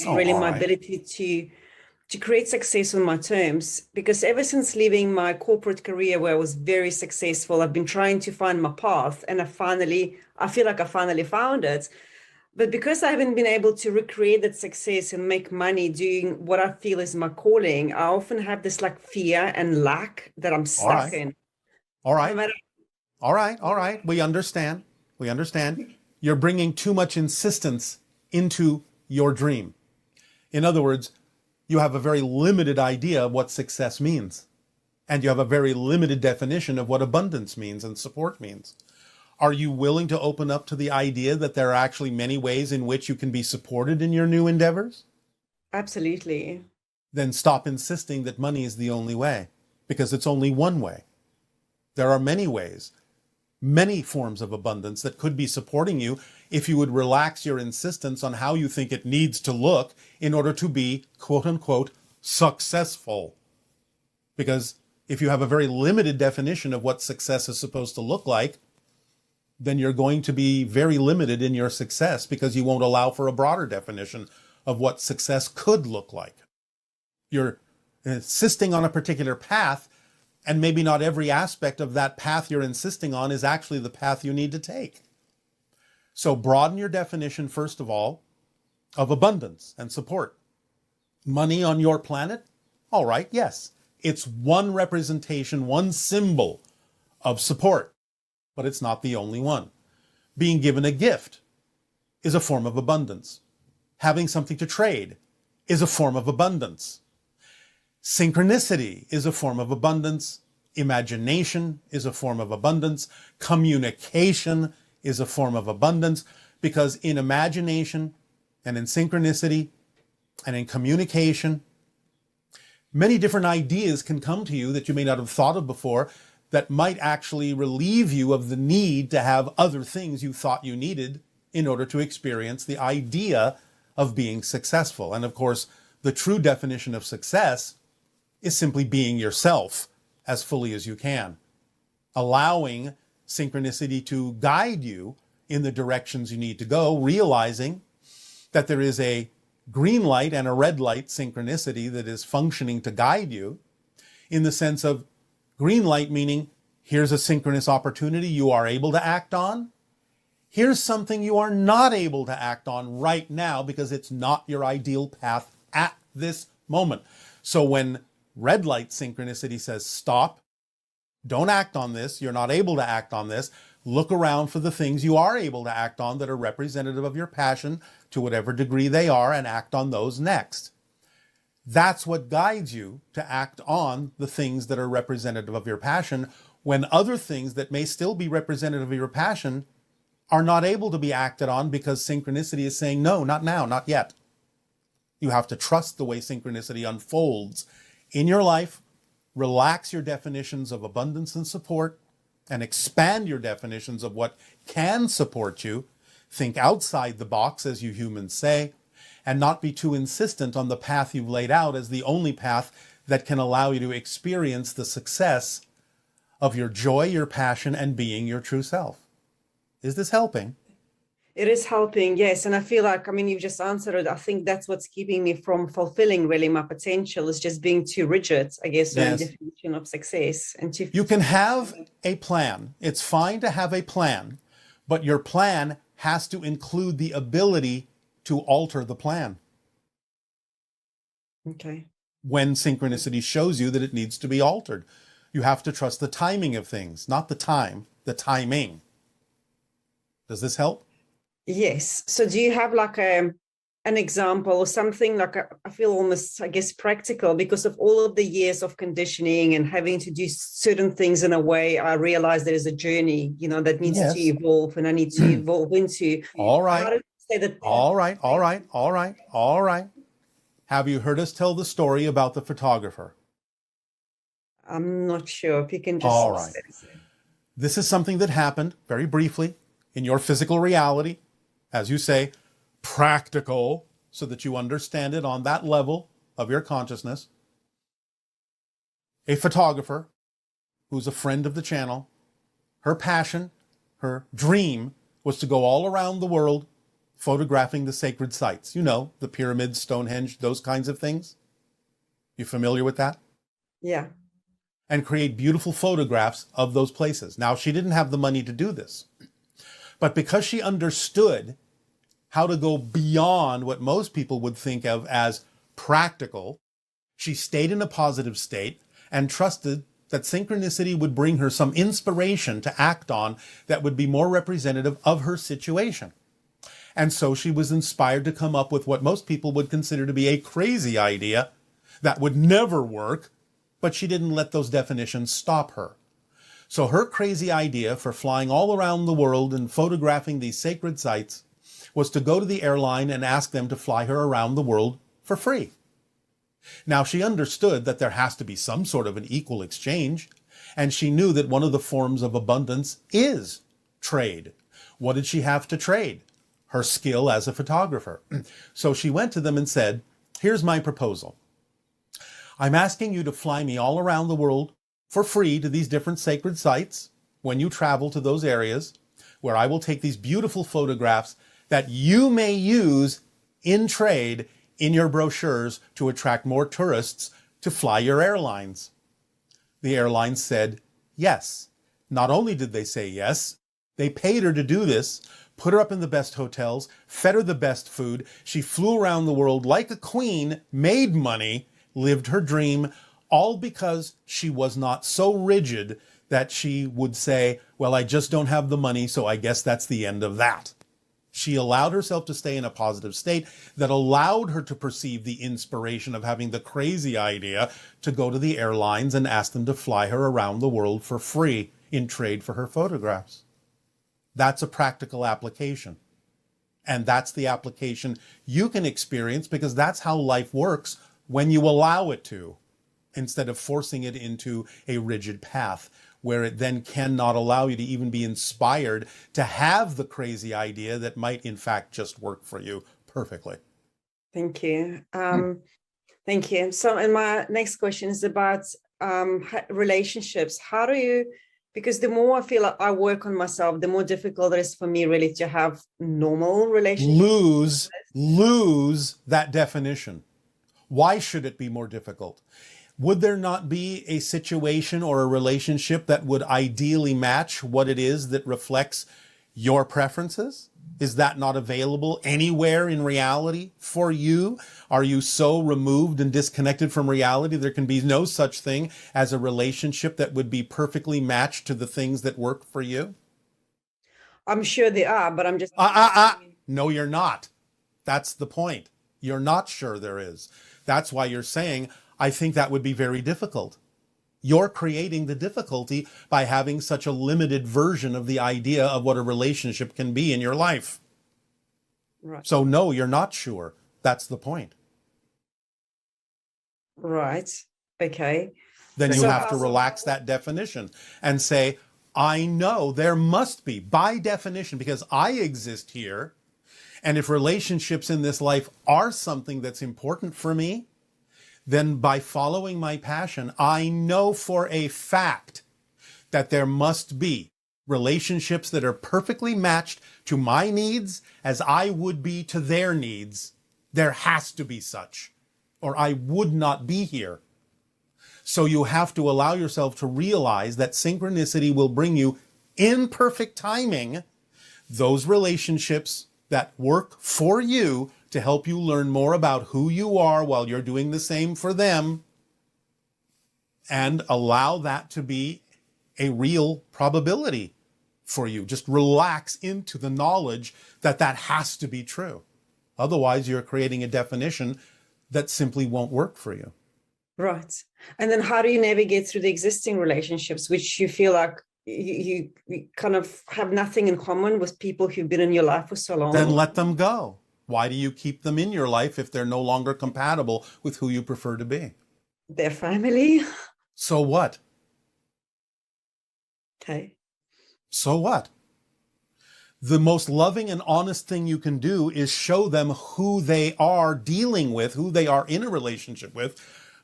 and Oh, really all my right. ability to create success on my terms. Because ever since leaving my corporate career where I was very successful, I've been trying to find my path, and I feel like I finally found it. But because I haven't been able to recreate that success and make money doing what I feel is my calling, I often have this like fear and lack that I'm All stuck right. in. All No right. matter. All right. All right. We understand. We understand. You're bringing too much insistence into your dream. In other words, you have a very limited idea of what success means. And you have a very limited definition of what abundance means and support means. Are you willing to open up to the idea that there are actually many ways in which you can be supported in your new endeavors? Absolutely. Then stop insisting that money is the only way, because it's only one way. There are many ways, many forms of abundance that could be supporting you if you would relax your insistence on how you think it needs to look in order to be, quote unquote, successful. Because if you have a very limited definition of what success is supposed to look like, then you're going to be very limited in your success because you won't allow for a broader definition of what success could look like. You're insisting on a particular path, and maybe not every aspect of that path you're insisting on is actually the path you need to take. So broaden your definition, first of all, of abundance and support. Money on your planet? All right, yes. It's one representation, one symbol of support, but it's not the only one. Being given a gift is a form of abundance. Having something to trade is a form of abundance. Synchronicity is a form of abundance. Imagination is a form of abundance. Communication is a form of abundance, because in imagination and in synchronicity and in communication, many different ideas can come to you that you may not have thought of before that might actually relieve you of the need to have other things you thought you needed in order to experience the idea of being successful. And of course, the true definition of success is simply being yourself as fully as you can, allowing synchronicity to guide you in the directions you need to go, realizing that there is a green light and a red light synchronicity that is functioning to guide you, in the sense of green light meaning here's a synchronous opportunity you are able to act on. Here's something you are not able to act on right now because it's not your ideal path at this moment. So when red light synchronicity says stop, don't act on this, you're not able to act on this, look around for the things you are able to act on that are representative of your passion to whatever degree they are, and act on those next. That's what guides you to act on the things that are representative of your passion, when other things that may still be representative of your passion are not able to be acted on because synchronicity is saying, no, not now, not yet. You have to trust the way synchronicity unfolds in your life, relax your definitions of abundance and support, and expand your definitions of what can support you. Think outside the box, as you humans say, and not be too insistent on the path you've laid out as the only path that can allow you to experience the success of your joy, your passion, and being your true self. Is this helping? It is helping, yes. And I feel like, I mean, you've just answered it. I think that's what's keeping me from fulfilling really my potential, is just being too rigid, I guess, on the Yes. definition of success. And to You can have a plan. It's fine to have a plan, but your plan has to include the ability to alter the plan okay. when synchronicity shows you that it needs to be altered. You have to trust the timing of things, not the time, the timing. Does this help? Yes. So do you have like an example or something like I feel almost, I guess, practical, because of all of the years of conditioning and having to do certain things in a way, I realize there is a journey, that needs to Yes. evolve, and I need to evolve into. All How right. do you say that? All right. All right. All right. All right. Have you heard us tell the story about the photographer? I'm not sure if you can All just right. This is something that happened very briefly in your physical reality, as you say, practical, so that you understand it on that level of your consciousness. A photographer who's a friend of the channel, her passion, her dream was to go all around the world photographing the sacred sites. You know, the pyramids, Stonehenge, those kinds of things. You familiar with that? Yeah. And create beautiful photographs of those places. Now, she didn't have the money to do this, but because she understood how to go beyond what most people would think of as practical, she stayed in a positive state and trusted that synchronicity would bring her some inspiration to act on that would be more representative of her situation. And so she was inspired to come up with what most people would consider to be a crazy idea that would never work, but she didn't let those definitions stop her. So her crazy idea for flying all around the world and photographing these sacred sites was to go to the airline and ask them to fly her around the world for free. Now, she understood that there has to be some sort of an equal exchange, and she knew that one of the forms of abundance is trade. What did she have to trade? Her skill as a photographer. So she went to them and said, here's my proposal. I'm asking you to fly me all around the world for free to these different sacred sites when you travel to those areas, where I will take these beautiful photographs that you may use in trade in your brochures to attract more tourists to fly your airlines. The airlines said yes. Not only did they say yes, they paid her to do this, put her up in the best hotels, fed her the best food. She flew around the world like a queen, made money, lived her dream, all because she was not so rigid that she would say, well, I just don't have the money, so I guess that's the end of that. She allowed herself to stay in a positive state that allowed her to perceive the inspiration of having the crazy idea to go to the airlines and ask them to fly her around the world for free in trade for her photographs. That's a practical application. And that's the application you can experience, because that's how life works when you allow it to, instead of forcing it into a rigid path where it then cannot allow you to even be inspired to have the crazy idea that might in fact just work for you perfectly. Thank you. Thank you. So, and my next question is about relationships. How do you, because the more I feel like I work on myself, the more difficult it is for me really to have normal relationships. Lose that definition. Why should it be more difficult? Would there not be a situation or a relationship that would ideally match what it is that reflects your preferences? Is that not available anywhere in reality for you? Are you so removed and disconnected from reality there can be no such thing as a relationship that would be perfectly matched to the things that work for you? I'm sure they are, but I'm just... No, you're not. That's the point. You're not sure there is. That's why you're saying, I think that would be very difficult. You're creating the difficulty by having such a limited version of the idea of what a relationship can be in your life. Right. So no, you're not sure. That's the point. Right. Okay. Then you have to relax that definition and say, I know there must be, by definition, because I exist here, and if relationships in this life are something that's important for me, then by following my passion, I know for a fact that there must be relationships that are perfectly matched to my needs as I would be to their needs. There has to be such, or I would not be here. So you have to allow yourself to realize that synchronicity will bring you, in perfect timing, those relationships that work for you to help you learn more about who you are while you're doing the same for them, and allow that to be a real probability for you. Just relax into the knowledge that that has to be true. Otherwise, you're creating a definition that simply won't work for you. Right. And then how do you navigate through the existing relationships, which you feel like you kind of have nothing in common with people who've been in your life for so long? Then let them go. Why do you keep them in your life if they're no longer compatible with who you prefer to be? Their family. So what? Okay. So what? The most loving and honest thing you can do is show them who they are dealing with, who they are in a relationship with,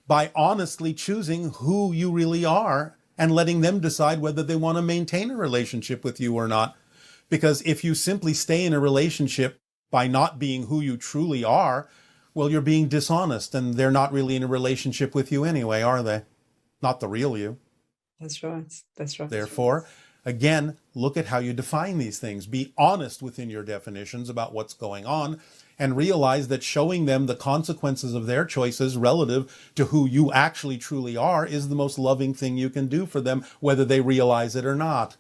by honestly choosing who you really are and letting them decide whether they want to maintain a relationship with you or not. Because if you simply stay in a relationship by not being who you truly are, well, you're being dishonest, and they're not really in a relationship with you anyway, are they? Not the real you. That's right. That's right. Therefore, again, look at how you define these things. Be honest within your definitions about what's going on, and realize that showing them the consequences of their choices relative to who you actually truly are is the most loving thing you can do for them, whether they realize it or not.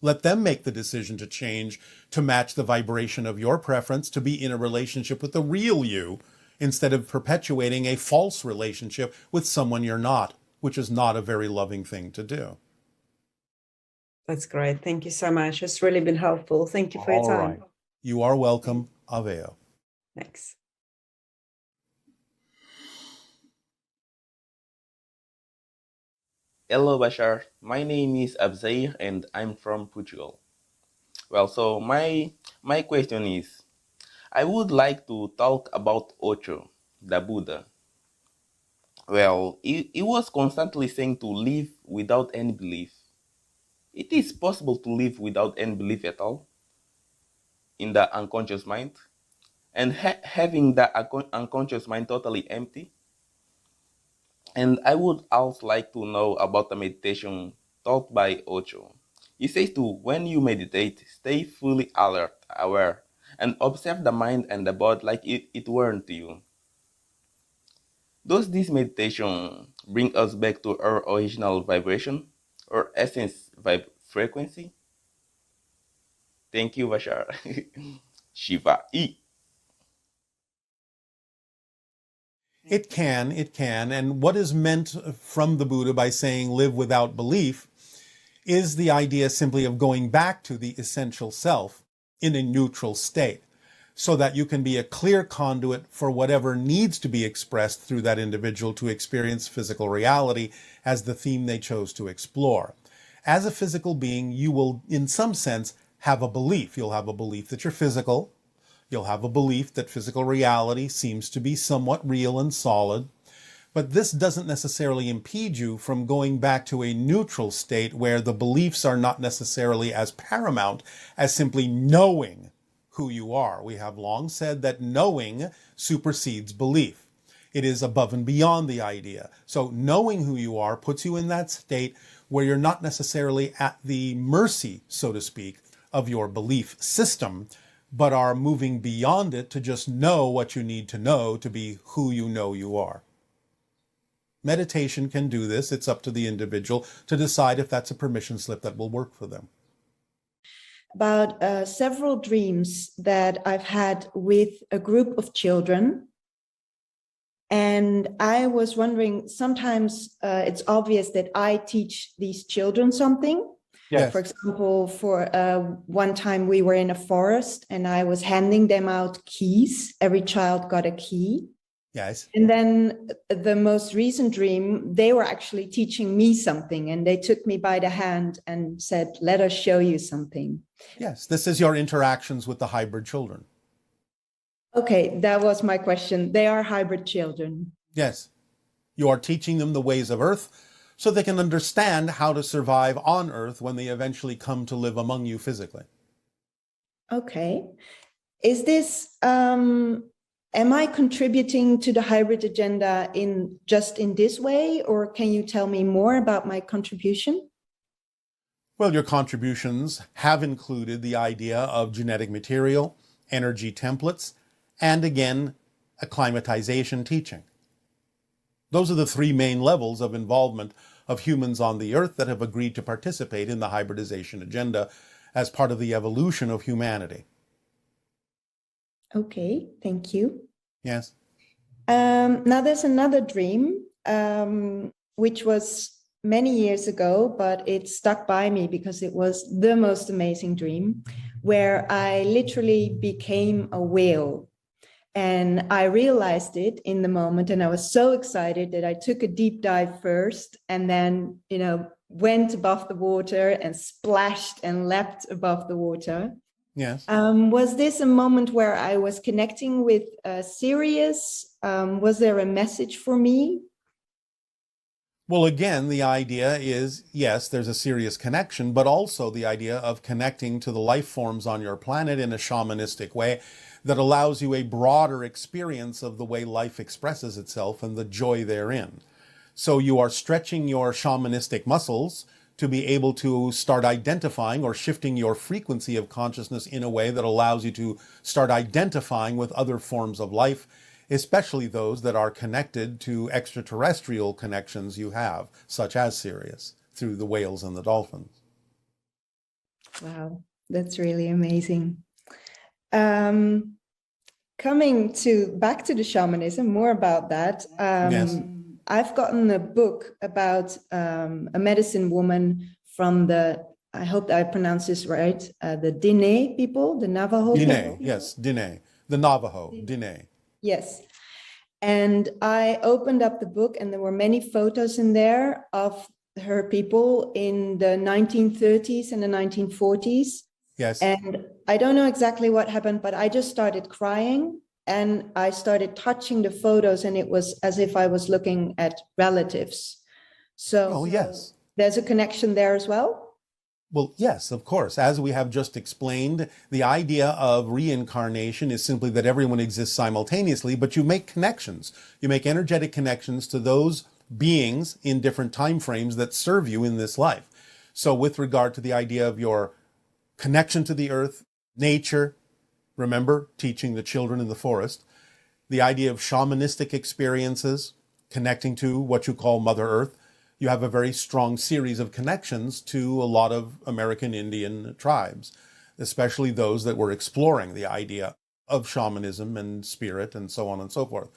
Let them make the decision to change to match the vibration of your preference, to be in a relationship with the real you, instead of perpetuating a false relationship with someone you're not, which is not a very loving thing to do. That's great. Thank you so much. It's really been helpful. Thank you for your All time. right. You are welcome. Aveo. Thanks. Hello, Bashar. My name is Abzair and I'm from Portugal. Well, so my question is, I would like to talk about Ocho, the Buddha. Well, he was constantly saying to live without any belief. It is possible to live without any belief at all in the unconscious mind, and having the unconscious mind totally empty. And I would also like to know about the meditation taught by Ocho. He says to, when you meditate, stay fully alert, aware, and observe the mind and the body like it weren't you. Does this meditation bring us back to our original vibration or essence frequency? Thank you, Bashar. Shiva E. It can. And what is meant from the Buddha by saying live without belief is the idea simply of going back to the essential self in a neutral state, so that you can be a clear conduit for whatever needs to be expressed through that individual to experience physical reality as the theme they chose to explore. As a physical being, you will, in some sense, have a belief. You'll have a belief that you're physical. You'll have a belief that physical reality seems to be somewhat real and solid. But this doesn't necessarily impede you from going back to a neutral state where the beliefs are not necessarily as paramount as simply knowing who you are. We have long said that knowing supersedes belief. It is above and beyond the idea. So knowing who you are puts you in that state where you're not necessarily at the mercy, so to speak, of your belief system, but are moving beyond it to just know what you need to know to be who you know you are. Meditation can do this. It's up to the individual to decide if that's a permission slip that will work for them. About several dreams that I've had with a group of children. And I was wondering, sometimes it's obvious that I teach these children something. Yes. For example, for one time we were in a forest and I was handing them out keys. Every child got a key. Yes. And then the most recent dream, they were actually teaching me something, and they took me by the hand and said, let us show you something. Yes, this is your interactions with the hybrid children. Okay, that was my question. They are hybrid children. Yes. You are teaching them the ways of Earth so they can understand how to survive on Earth when they eventually come to live among you physically. Okay. Is this, am I contributing to the hybrid agenda in this way, or can you tell me more about my contribution? Well, your contributions have included the idea of genetic material, energy templates, and again, acclimatization teaching. Those are the three main levels of involvement of humans on the Earth that have agreed to participate in the hybridization agenda as part of the evolution of humanity. Okay, thank you. Yes. Now there's another dream, which was many years ago, but it stuck by me because it was the most amazing dream, where I literally became a whale. And I realized it in the moment, and I was so excited that I took a deep dive first, and then, went above the water and splashed and leapt above the water. Yes. Was this a moment where I was connecting with Sirius? Was there a message for me? Well, again, the idea is, yes, there's a serious connection, but also the idea of connecting to the life forms on your planet in a shamanistic way that allows you a broader experience of the way life expresses itself and the joy therein. So you are stretching your shamanistic muscles to be able to start identifying or shifting your frequency of consciousness in a way that allows you to start identifying with other forms of life, especially those that are connected to extraterrestrial connections you have, such as Sirius, through the whales and the dolphins. Wow, that's really amazing. Coming back to the shamanism, more about that. Yes. I've gotten a book about a medicine woman from I hope that I pronounce this right, the Diné people, the Navajo Diné, people. yes, Diné. The Navajo, Diné. Yes. And I opened up the book and there were many photos in there of her people in the 1930s and the 1940s. Yes. And I don't know exactly what happened, but I just started crying and I started touching the photos and it was as if I was looking at relatives. So yes. There's a connection there as well. Well, yes, of course. As we have just explained, the idea of reincarnation is simply that everyone exists simultaneously, but you make connections. You make energetic connections to those beings in different time frames that serve you in this life. So with regard to the idea of your connection to the earth, nature, remember, teaching the children in the forest, the idea of shamanistic experiences, connecting to what you call Mother Earth, you have a very strong series of connections to a lot of American Indian tribes, especially those that were exploring the idea of shamanism and spirit and so on and so forth.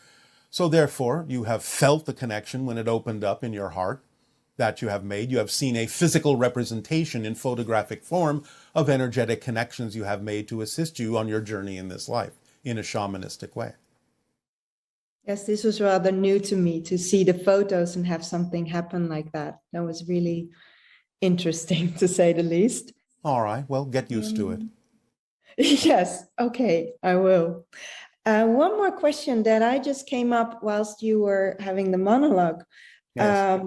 So therefore, you have felt the connection when it opened up in your heart that you have made. You have seen a physical representation in photographic form of energetic connections you have made to assist you on your journey in this life in a shamanistic way. Yes, this was rather new to me to see the photos and have something happen like that. That was really interesting, to say the least. All right, well, get used to it. Yes, okay, I will. One more question that I just came up whilst you were having the monologue. Yes.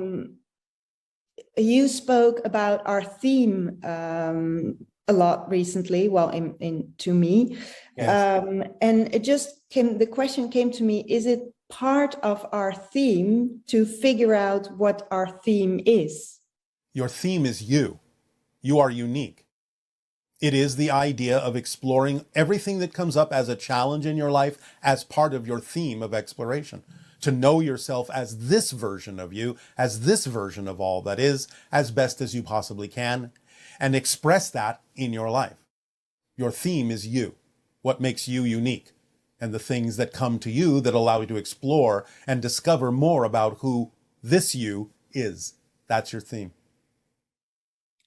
You spoke about our theme a lot recently, well, to me. Yes. And the question came to me, is it part of our theme to figure out what our theme is? Your theme is you. You are unique. It is the idea of exploring everything that comes up as a challenge in your life as part of your theme of exploration. To know yourself as this version of you, as this version of all that is, as best as you possibly can, and express that in your life. Your theme is you, what makes you unique, and the things that come to you that allow you to explore and discover more about who this you is. That's your theme.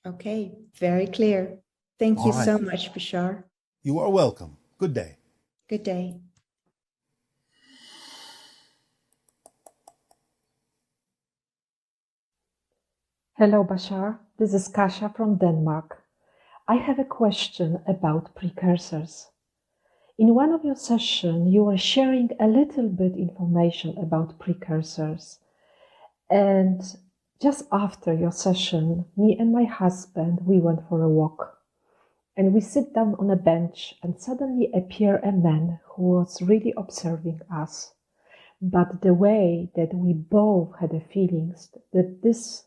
Okay, very clear. Thank you so much, Bashar. You are welcome. Good day. Good day. Hello, Bashar. This is Kasia from Denmark. I have a question about precursors. In one of your sessions, you were sharing a little bit information about precursors. And just after your session, me and my husband, we went for a walk. And we sit down on a bench and suddenly appear a man who was really observing us. But the way that we both had the feelings that this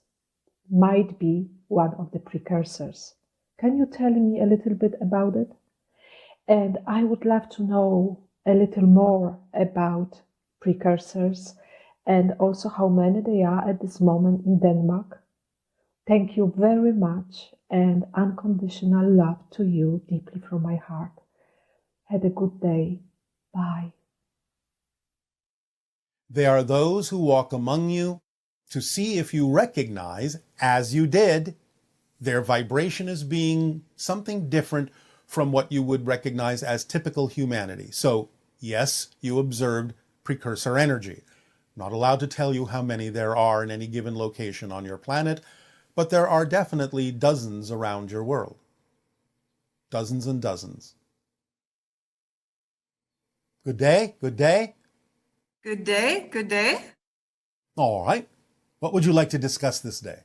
might be one of the precursors. Can you tell me a little bit about it? And I would love to know a little more about precursors and also how many there are at this moment in Denmark. Thank you very much and unconditional love to you deeply from my heart. Have a good day. Bye. They are those who walk among you to see if you recognize, as you did, their vibration as being something different from what you would recognize as typical humanity. So, yes, you observed precursor energy. Not allowed to tell you how many there are in any given location on your planet, but there are definitely dozens around your world. Dozens and dozens. Good day, good day. Good day, good day. All right. What would you like to discuss this day?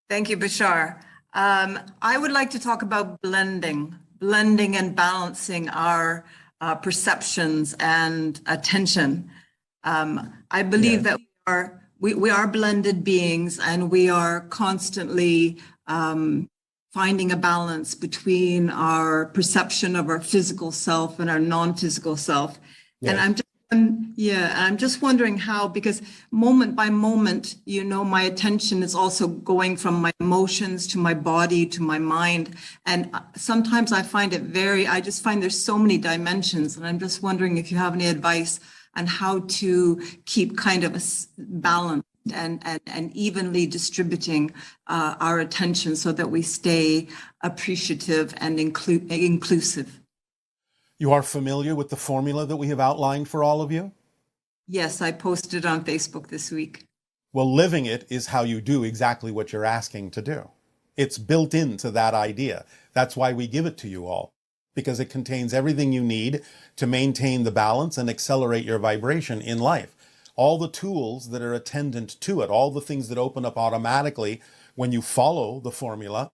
Thank you, Bashar. I would like to talk about blending and balancing our perceptions and attention. I believe that we are blended beings, and we are constantly finding a balance between our perception of our physical self and our non-physical self. Yes. And I'm just wondering how, because moment by moment, my attention is also going from my emotions to my body to my mind. And sometimes I find I just find there's so many dimensions. And I'm just wondering if you have any advice on how to keep kind of a balance and evenly distributing our attention so that we stay appreciative and inclusive. You are familiar with the formula that we have outlined for all of you? Yes, I posted on Facebook this week. Well, living it is how you do exactly what you're asking to do. It's built into that idea. That's why we give it to you all, because it contains everything you need to maintain the balance and accelerate your vibration in life. All the tools that are attendant to it, all the things that open up automatically when you follow the formula,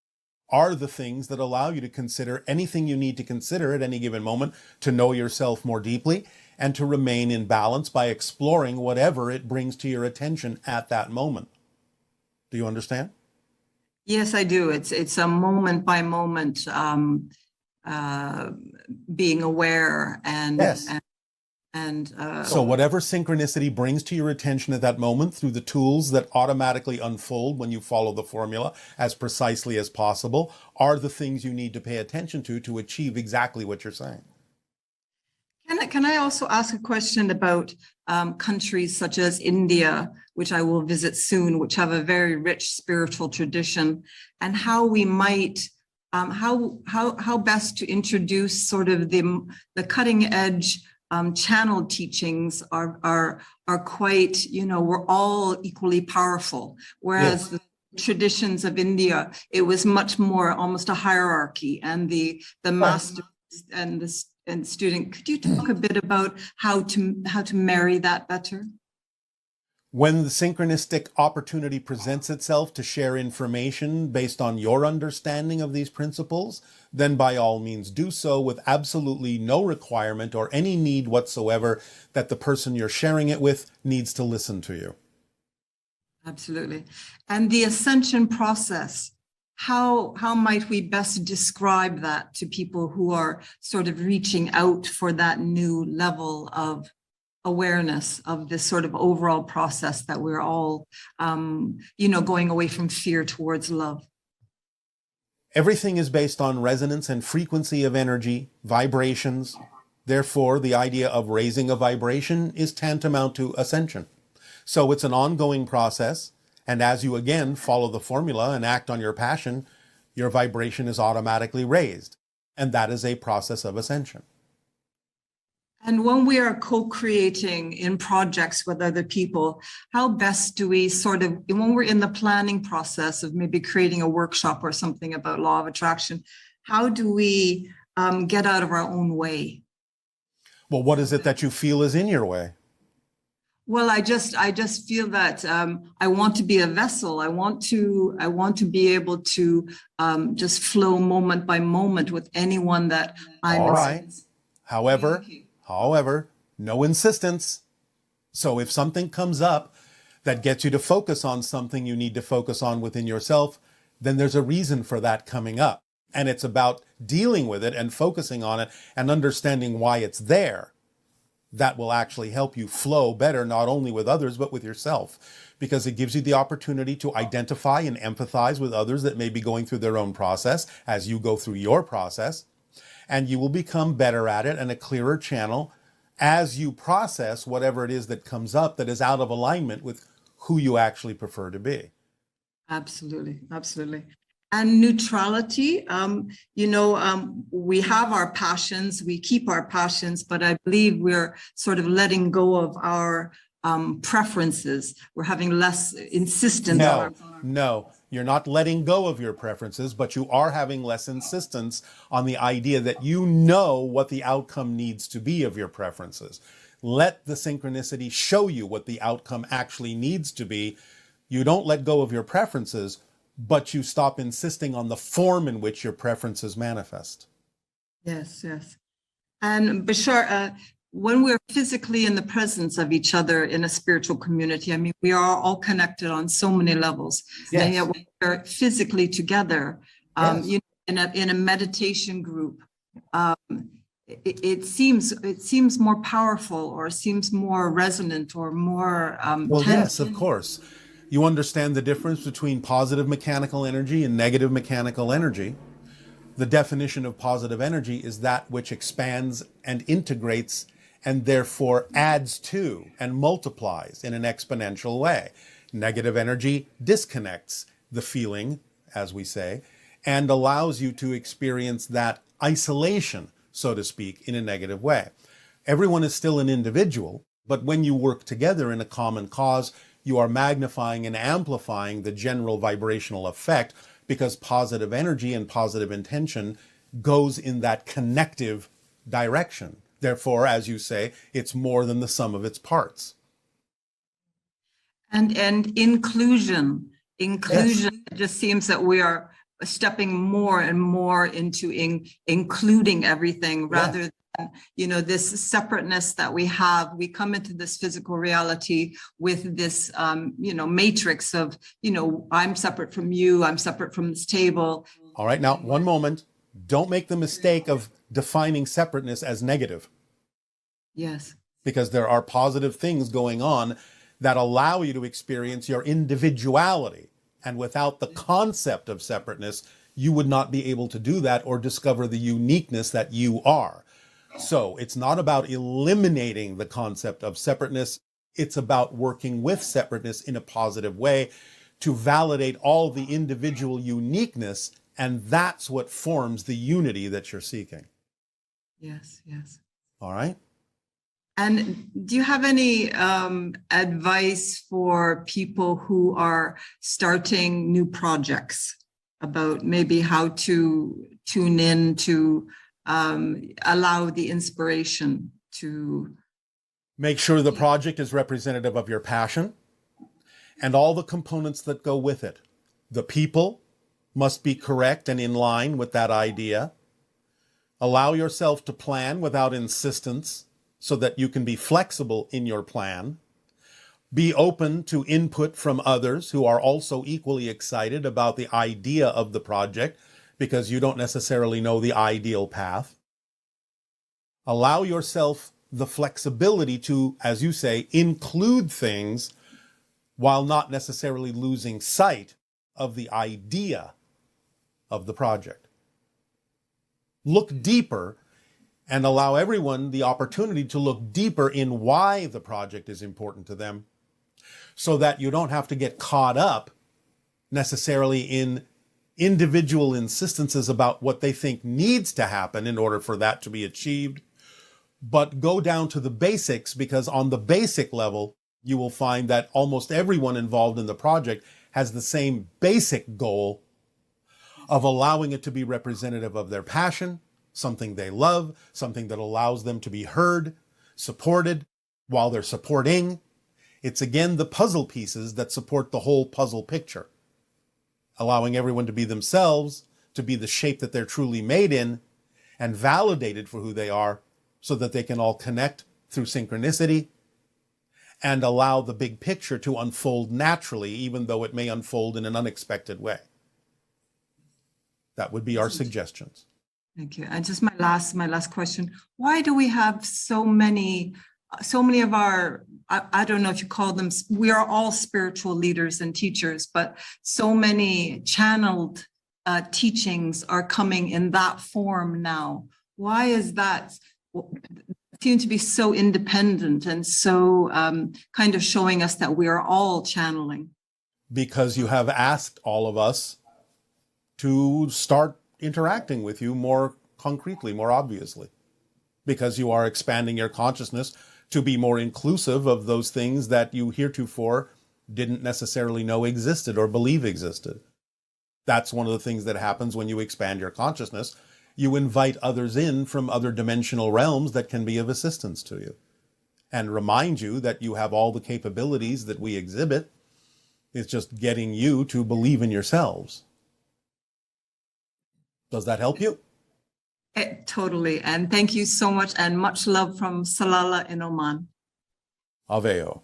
are the things that allow you to consider anything you need to consider at any given moment to know yourself more deeply and to remain in balance by exploring whatever it brings to your attention at that moment. Do you understand? Yes, I do. It's a moment by moment being aware and Yes. So whatever synchronicity brings to your attention at that moment through the tools that automatically unfold when you follow the formula as precisely as possible are the things you need to pay attention to achieve exactly what you're saying. Can I also ask a question about countries such as India, which I will visit soon, which have a very rich spiritual tradition, and how we might how best to introduce sort of the cutting edge channel teachings are quite, we're all equally powerful. Whereas the traditions of India, it was much more almost a hierarchy, and the master and the student. Could you talk a bit about how to marry that better? When the synchronistic opportunity presents itself to share information based on your understanding of these principles, then by all means do so with absolutely no requirement or any need whatsoever that the person you're sharing it with needs to listen to you. Absolutely. And the ascension process, how might we best describe that to people who are sort of reaching out for that new level of awareness of this sort of overall process that we're all, going away from fear towards love? Everything is based on resonance and frequency of energy, vibrations. Therefore, the idea of raising a vibration is tantamount to ascension. So it's an ongoing process. And as you again follow the formula and act on your passion, your vibration is automatically raised. And that is a process of ascension. And when we are co-creating in projects with other people, how best do we sort of, when we're in the planning process of maybe creating a workshop or something about law of attraction, how do we get out of our own way? Well, what is it that you feel is in your way? Well, I just feel that I want to be a vessel. I want to be able to just flow moment by moment with anyone that I'm. All right. However, no insistence. So if something comes up that gets you to focus on something you need to focus on within yourself, then there's a reason for that coming up. And it's about dealing with it and focusing on it and understanding why it's there. That will actually help you flow better, not only with others, but with yourself, because it gives you the opportunity to identify and empathize with others that may be going through their own process as you go through your process. And you will become better at it and a clearer channel as you process whatever it is that comes up that is out of alignment with who you actually prefer to be. Absolutely, absolutely. And neutrality, we have our passions, we keep our passions, but I believe we're sort of letting go of our preferences. We're having less insistence. No, you're not letting go of your preferences, but you are having less insistence on the idea that you know what the outcome needs to be of your preferences. Let the synchronicity show you what the outcome actually needs to be You don't let go of your preferences, but you stop insisting on the form in which your preferences manifest. Yes, yes. And Bashar, when we're physically in the presence of each other in a spiritual community, I mean, we are all connected on so many levels. Yes. And yet when we're physically together, Yes. you know, in a meditation group, it seems more powerful, or seems more resonant, or more Well, tense. yes, of course. You understand the difference between positive mechanical energy and negative mechanical energy. The definition of positive energy is that which expands and integrates and therefore adds to and multiplies in an exponential way. Negative energy disconnects the feeling, as we say, and allows you to experience that isolation, so to speak, in a negative way. Everyone is still an individual, but when you work together in a common cause, you are magnifying and amplifying the general vibrational effect, because positive energy and positive intention goes in that connective direction. Therefore, as you say, it's more than the sum of its parts. And inclusion. Yes. It just seems that we are stepping more and more into including everything, rather than, you know, this separateness that we have. We come into this physical reality with this, you know, matrix of, you know, I'm separate from you, I'm separate from this table. All right, now, one moment. Don't make the mistake of defining separateness as negative. Yes. Because there are positive things going on that allow you to experience your individuality. And without the concept of separateness, you would not be able to do that or discover the uniqueness that you are. So it's not about eliminating the concept of separateness. It's about working with separateness in a positive way to validate all the individual uniqueness. And that's what forms the unity that you're seeking. Yes, yes. All right. And do you have any advice for people who are starting new projects about maybe how to tune in to allow the inspiration to... Make sure the project is representative of your passion and all the components that go with it. The people must be correct and in line with that idea. Allow yourself to plan without insistence, so that you can be flexible in your plan. Be open to input from others who are also equally excited about the idea of the project, because you don't necessarily know the ideal path. Allow yourself the flexibility to, as you say, include things while not necessarily losing sight of the idea of the project. Look deeper and allow everyone the opportunity to look deeper in why the project is important to them, so that you don't have to get caught up necessarily in individual insistences about what they think needs to happen in order for that to be achieved, but go down to the basics, because on the basic level, you will find that almost everyone involved in the project has the same basic goal of allowing it to be representative of their passion, something they love, something that allows them to be heard, supported while they're supporting. It's again the puzzle pieces that support the whole puzzle picture, allowing everyone to be themselves, to be the shape that they're truly made in, and validated for who they are, so that they can all connect through synchronicity and allow the big picture to unfold naturally, even though it may unfold in an unexpected way. That would be our suggestions. Thank you. And just my last question: why do we have so many of our, I don't know if you call them, we are all spiritual leaders and teachers, but so many channeled teachings are coming in that form now? Why is that? Seem to be so independent and so kind of showing us that we are all channeling. Because you have asked all of us to start interacting with you more concretely, more obviously, because you are expanding your consciousness to be more inclusive of those things that you heretofore didn't necessarily know existed or believe existed. That's one of the things that happens when you expand your consciousness. You invite others in from other dimensional realms that can be of assistance to you, and remind you that you have all the capabilities that we exhibit. It's just getting you to believe in yourselves. Does that help you? Totally. And thank you so much, and much love from Salala in Oman. Aveo.